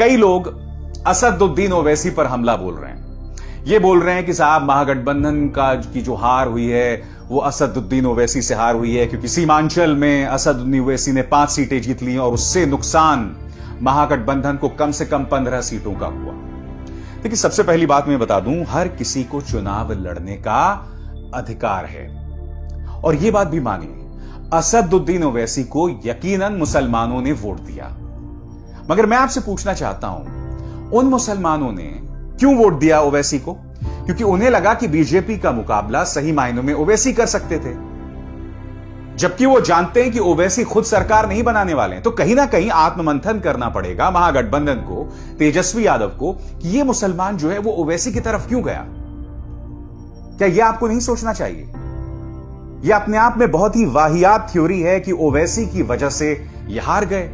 कई लोग असदुद्दीन ओवैसी पर हमला बोल रहे हैं। ये बोल रहे हैं कि साहब महागठबंधन की जो हार हुई है वो असदुद्दीन ओवैसी से हार हुई है, क्योंकि सीमांचल में असदुद्दीन ओवैसी ने 5 सीटें जीत ली और उससे नुकसान महागठबंधन को कम से कम 15 सीटों का हुआ। देखिए, सबसे पहली बात मैं बता दूं, हर किसी को चुनाव लड़ने का अधिकार है। और यह बात भी मानिए, असदुद्दीन ओवैसी को यकीनन मुसलमानों ने वोट दिया। मगर मैं आपसे पूछना चाहता हूं, उन मुसलमानों ने क्यों वोट दिया ओवैसी को? क्योंकि उन्हें लगा कि बीजेपी का मुकाबला सही मायनों में ओवैसी कर सकते थे, जबकि वो जानते हैं कि ओवैसी खुद सरकार नहीं बनाने वाले हैं। तो कहीं ना कहीं आत्ममंथन करना पड़ेगा महागठबंधन को, तेजस्वी यादव को, कि ये मुसलमान जो है वो ओवैसी की तरफ क्यों गया। क्या यह आपको नहीं सोचना चाहिए? यह अपने आप में बहुत ही वाहियात थ्योरी है कि ओवैसी की वजह से ये हार गए।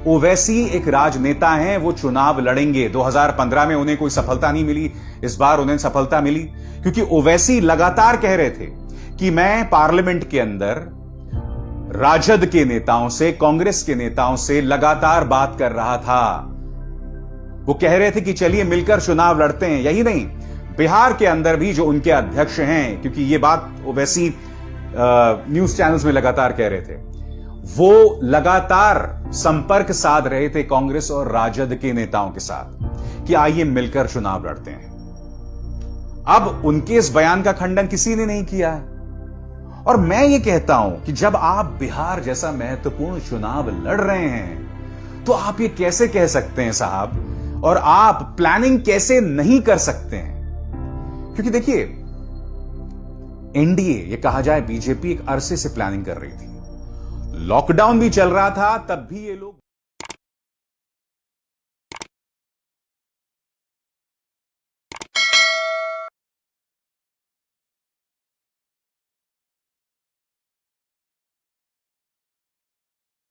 ओवैसी एक राजनेता हैं, वो चुनाव लड़ेंगे। 2015 में उन्हें कोई सफलता नहीं मिली, इस बार उन्हें सफलता मिली क्योंकि ओवैसी लगातार कह रहे थे कि मैं पार्लियामेंट के अंदर राजद के नेताओं से, कांग्रेस के नेताओं से लगातार बात कर रहा था। वो कह रहे थे कि चलिए मिलकर चुनाव लड़ते हैं। यही नहीं, बिहार के अंदर भी जो उनके अध्यक्ष हैं, क्योंकि ये बात ओवैसी न्यूज चैनल्स में लगातार कह रहे थे, वो लगातार संपर्क साध रहे थे कांग्रेस और राजद के नेताओं के साथ कि आइए मिलकर चुनाव लड़ते हैं। अब उनके इस बयान का खंडन किसी ने नहीं किया है। और मैं ये कहता हूं कि जब आप बिहार जैसा महत्वपूर्ण चुनाव लड़ रहे हैं तो आप ये कैसे कह सकते हैं साहब, और आप प्लानिंग कैसे नहीं कर सकते हैं? क्योंकि देखिए, एनडीए, ये कहा जाए बीजेपी एक अरसे से प्लानिंग कर रही थी। लॉकडाउन भी चल रहा था, तब भी ये लोग